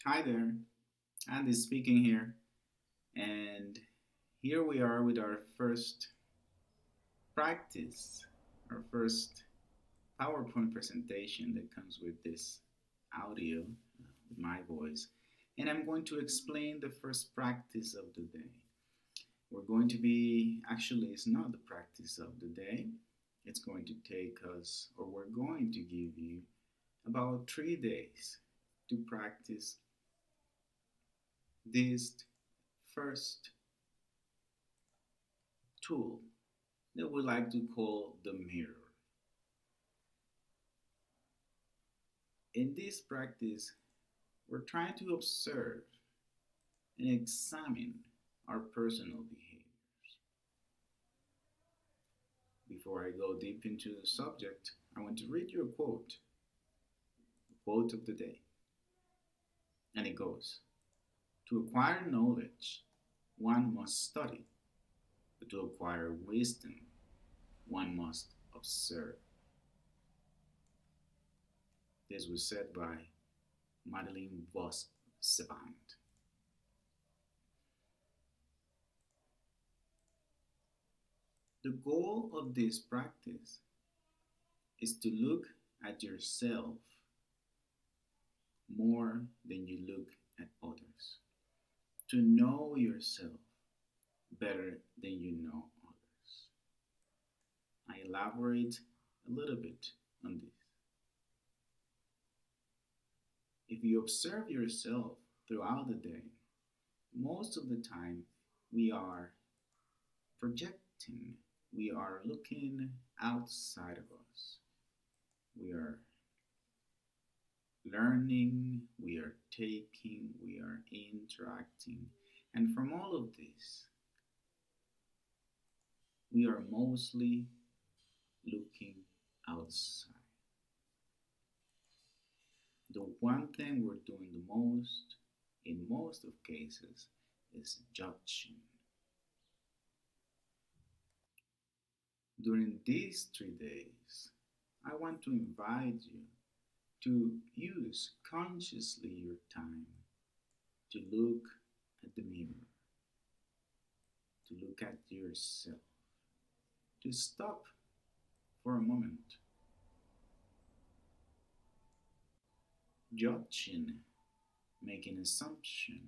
Hi there, Andy speaking here, and here we are with our first practice, our first PowerPoint presentation that comes with this audio, with my voice, and I'm going to explain the first practice of the day. We're going to be, actually, it's not the practice of the day, it's going to take us, or we're going to give you about 3 days to practice this first tool that we like to call the mirror. In this practice, we're trying to observe and examine our personal behaviors. Before I go deep into the subject, I want to read you the quote of the day. And it goes, to acquire knowledge, one must study, but to acquire wisdom, one must observe. This was said by Madeleine Vos Savant. The goal of this practice is to look at yourself more than you look at others, to know yourself better than you know others. I elaborate a little bit on this. If you observe yourself throughout the day, most of the time we are projecting, we are looking outside of us, we are learning, we are taking, we are interacting. And from all of this, we are mostly looking outside. The one thing we're doing the most, in most of cases, is judging. During these 3 days, I want to invite you to use consciously your time to look at the mirror, to look at yourself, to stop for a moment, judging, making assumptions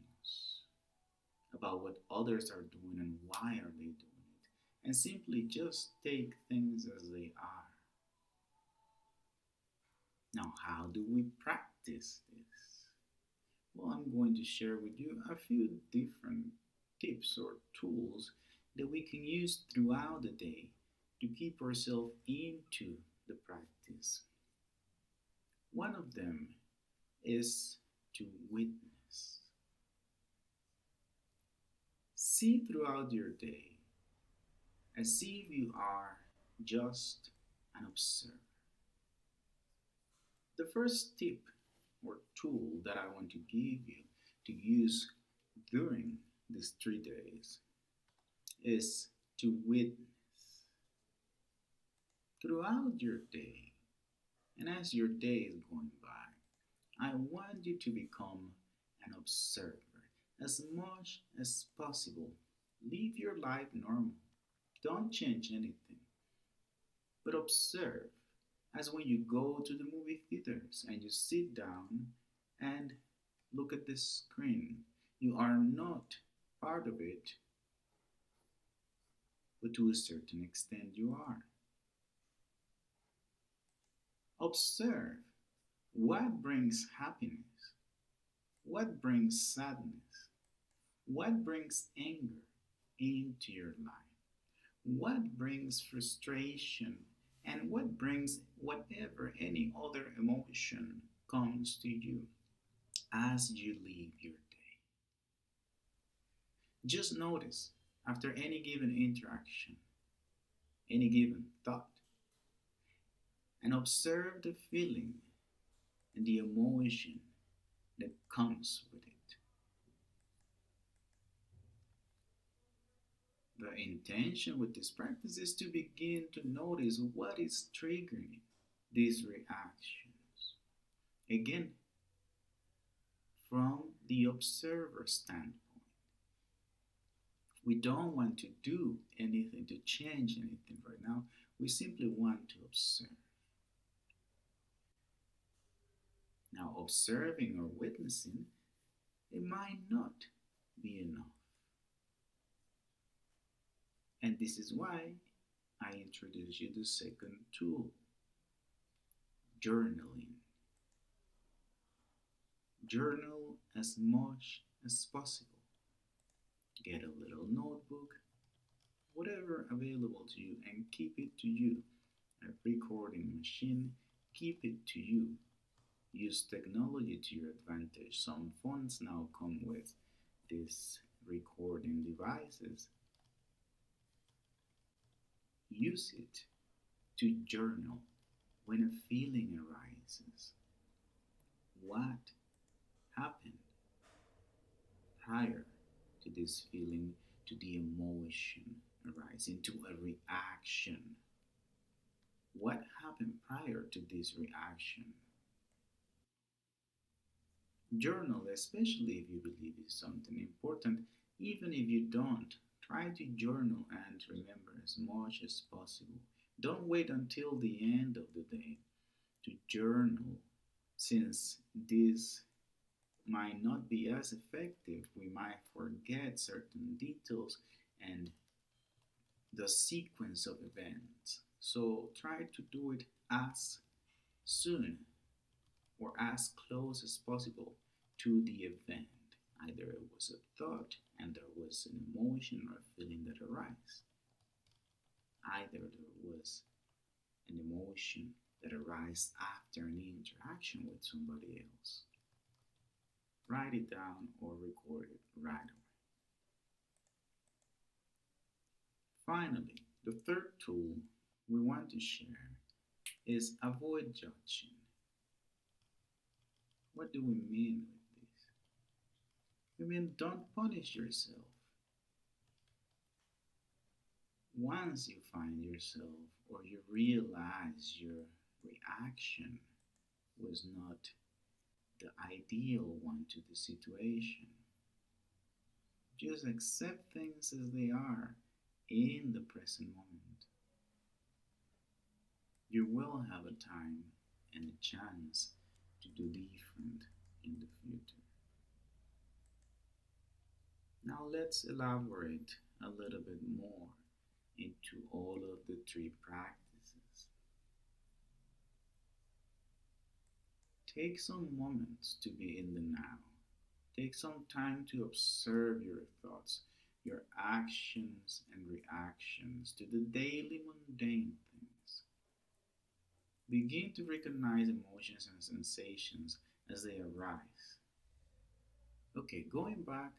about what others are doing and why are they doing it, and simply just take things as they are. Now, how do we practice this? Well, I'm going to share with you a few different tips or tools that we can use throughout the day to keep ourselves into the practice. One of them is to witness. See throughout your day as if you are just an observer. The first tip or tool that I want to give you to use during these 3 days is to witness throughout your day. And as your day is going by, I want you to become an observer as much as possible. Live your life normal. Don't change anything, but observe as when you go to the movie theaters and you sit down and look at the screen. You are not part of it, but to a certain extent you are. Observe what brings happiness, what brings sadness, what brings anger into your life, what brings frustration, and what brings whatever any other emotion comes to you as you live your day. Just notice after any given interaction, any given thought, and observe the feeling and the emotion that comes with it. The intention with this practice is to begin to notice what is triggering these reactions. Again, from the observer standpoint. We don't want to do anything to change anything right now. We simply want to observe. Now, observing or witnessing, it might not be enough. And this is why I introduce you the second tool, journaling. Journal as much as possible. Get a little notebook, whatever available to you, and keep it to you. A recording machine, keep it to you. Use technology to your advantage. Some phones now come with these recording devices. Use it to journal when a feeling arises. What happened prior to this feeling, to the emotion arising, to a reaction? What happened prior to this reaction? Journal, especially if you believe it's something important, even if you don't. Try to journal and remember as much as possible. Don't wait until the end of the day to journal, since this might not be as effective. We might forget certain details and the sequence of events. So try to do it as soon or as close as possible to the event. Either it was a thought and there was an emotion or a feeling that arises. Either there was an emotion that arises after an interaction with somebody else. Write it down or record it right away. Finally, the third tool we want to share is avoid judging. What do we mean with this? We mean don't punish yourself. Once you find yourself or you realize your reaction was not the ideal one to the situation, just accept things as they are in the present moment. You will have a time and a chance to do different in the future. Now let's elaborate a little bit more into all of the three practices. Take some moments to be in the now. Take some time to observe your thoughts, your actions and reactions to the daily mundane things. Begin to recognize emotions and sensations as they arise. Okay, going back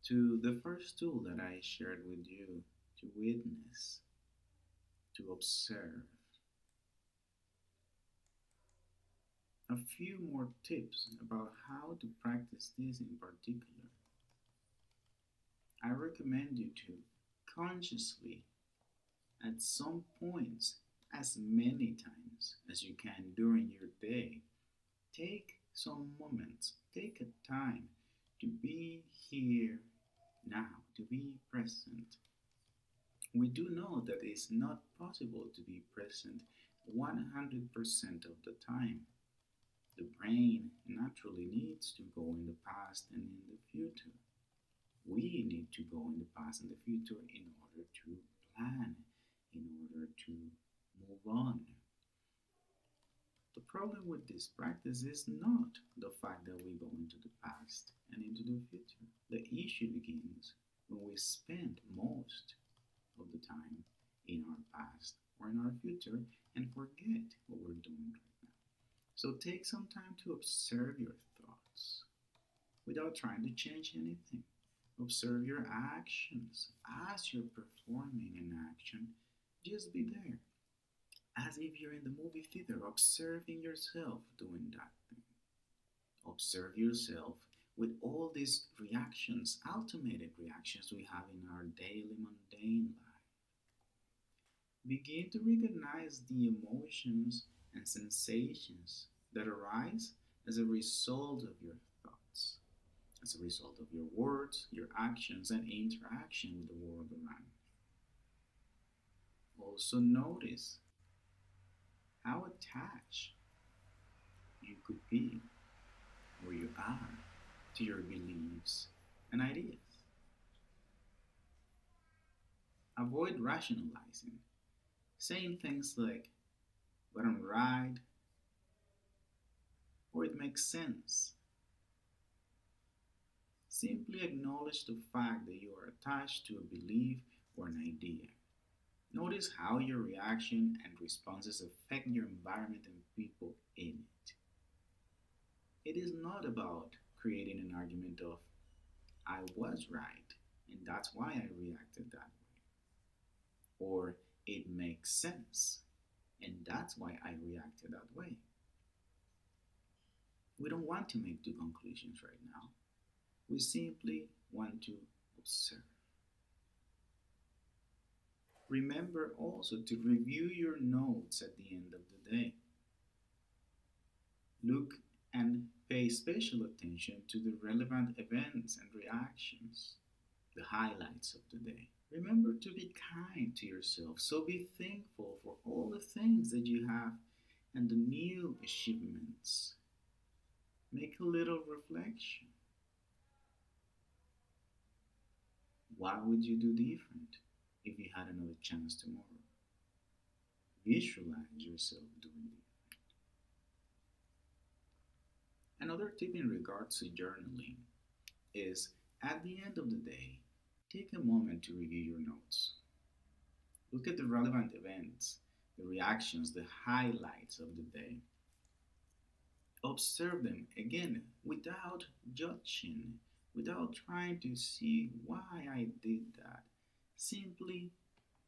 to the first tool that I shared with you, to witness, to observe. A few more tips about how to practice this in particular. I recommend you to consciously, at some points, as many times as you can during your day, take some moments, take a time to be here now, to be present. We do know that it's not possible to be present 100% of the time. The brain naturally needs to go in the past and in the future. We need to go in the past and the future in order to plan, in order to move on. The problem with this practice is not the fact that we go into the past and into the future. The issue begins when we spend most of the time in our past or in our future and forget what we're doing right now. So take some time to observe your thoughts without trying to change anything. Observe your actions as you're performing an action. Just be there, as if you're in the movie theater, observing yourself doing that thing. Observe yourself with all these reactions, automated reactions we have in our daily mundane life. Begin to recognize the emotions and sensations that arise as a result of your thoughts. as a result of your words, your actions, and interaction with the world around you. Also, notice how attached you could be or you are to your beliefs and ideas. Avoid rationalizing, saying things like, but I'm right, or it makes sense. Simply acknowledge the fact that you are attached to a belief or an idea. Notice how your reaction and responses affect your environment and people in it. It is not about creating an argument of, I was right, and that's why I reacted that way, or it makes sense, and that's why I reacted that way. We don't want to make two conclusions right now. We simply want to observe. Remember also to review your notes at the end of the day. Look and pay special attention to the relevant events and reactions, the highlights of the day. Remember to be kind to yourself, so be thankful for all the things that you have and the new achievements. Make a little reflection. What would you do different if you had another chance tomorrow? Visualize yourself doing it. Another tip in regards to journaling is at the end of the day, take a moment to review your notes. Look at the relevant events, the reactions, the highlights of the day. Observe them again without judging, without trying to see why I did that. Simply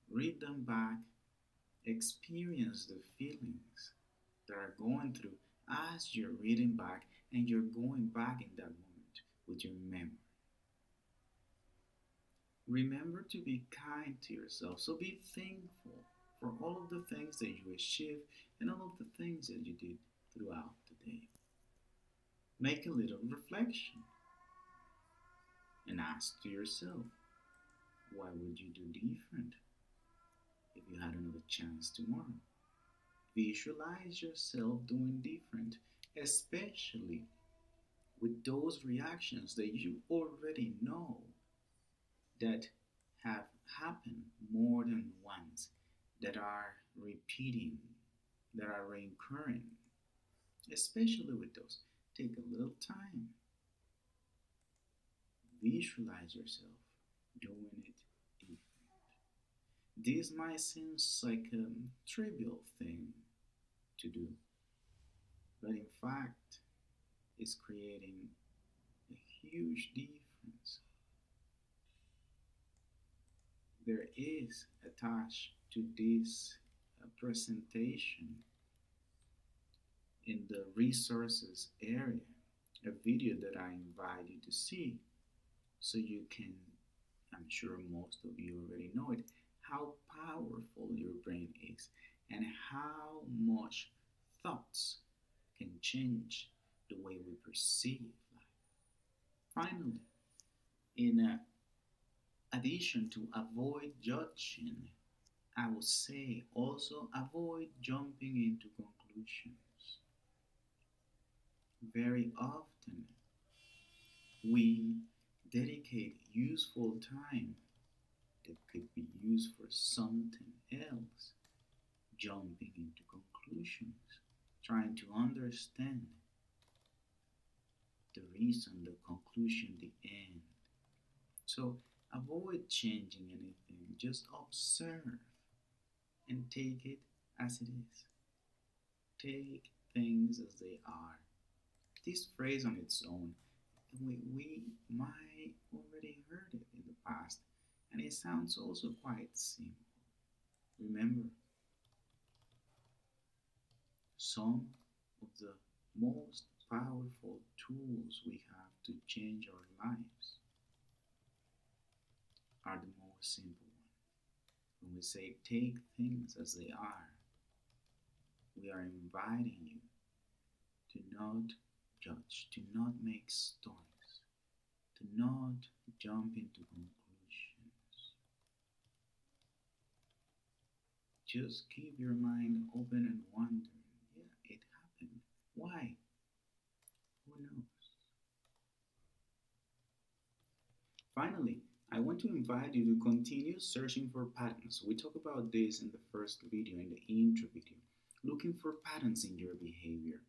read them back, experience the feelings that are going through as you're reading back and you're going back in that moment with your memory. Remember to be kind to yourself. So be thankful for all of the things that you achieved and all of the things that you did throughout the day. Make a little reflection and ask to yourself, what would you do different if you had another chance tomorrow? Visualize yourself doing different, especially with those reactions that you already know that have happened more than once, that are repeating, that are recurring, especially with those. Take a little time, visualize yourself doing it different. This might seem like a trivial thing to do, but in fact, it's creating a huge difference. There is attached to this presentation in the resources area a video that I invite you to see so you can, I'm sure most of you already know it, how powerful your brain is and how much thoughts can change the way we perceive life. Finally, in addition to avoid judging, I would say also avoid jumping into conclusions. Very often, we dedicate useful time that could be used for something else, jumping into conclusions, trying to understand the reason, the conclusion, the end. So avoid changing anything, just observe and take it as it is. Take things as they are. This phrase on its own, we might already heard it in the past, and it sounds also quite simple. Remember, some of the most powerful tools we have to change our lives are the most simple ones. When we say take things as they are, we are inviting you to not judge, to not make stories, to not jump into conclusions. Just keep your mind open and wondering. Yeah, it happened. Why? Who knows? Finally, I want to invite you to continue searching for patterns. We talked about this in the first video, in the intro video. Looking for patterns in your behavior.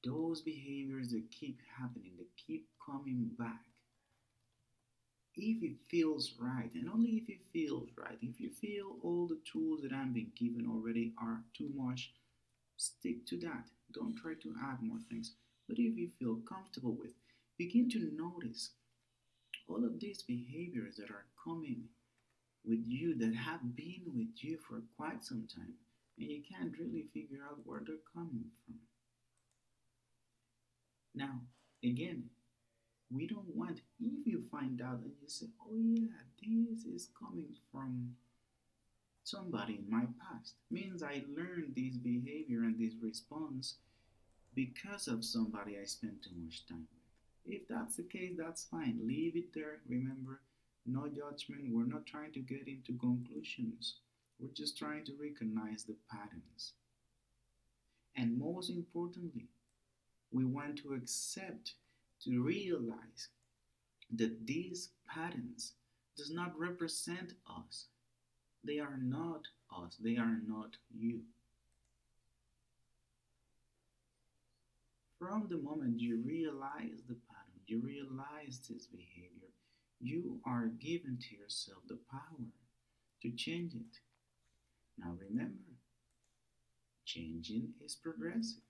Those behaviors that keep happening, that keep coming back. If it feels right, and only if it feels right, if you feel all the tools that I'm being given already are too much, stick to that. Don't try to add more things. But if you feel comfortable with, begin to notice all of these behaviors that are coming with you, that have been with you for quite some time, and you can't really figure out where they're coming from. Now, again, we don't want, if you find out and you say, oh yeah, this is coming from somebody in my past, means I learned this behavior and this response because of somebody I spent too much time with. If that's the case, that's fine. Leave it there. Remember, no judgment. We're not trying to get into conclusions. We're just trying to recognize the patterns. And most importantly, we want to accept, to realize that these patterns does not represent us. They are not us. They are not you. From the moment you realize the pattern, you realize this behavior, you are given to yourself the power to change it. Now remember, changing is progressive.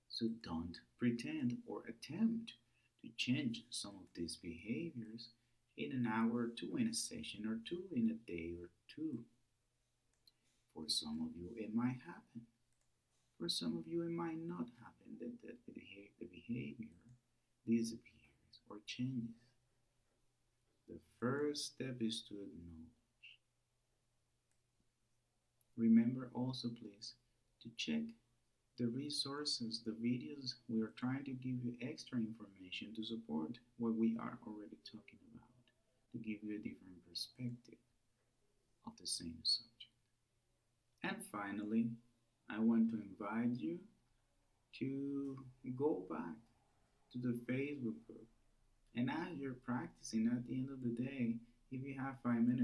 So don't pretend or attempt to change some of these behaviors in an hour or two, in a session or two, in a day or two. For some of you, it might happen. For some of you, it might not happen that the behavior disappears or changes. The first step is to acknowledge. Remember also, please, to check the resources, the videos. We are trying to give you extra information to support what we are already talking about, to give you a different perspective of the same subject. And finally, I want to invite you to go back to the Facebook group. And as you're practicing at the end of the day, if you have 5 minutes,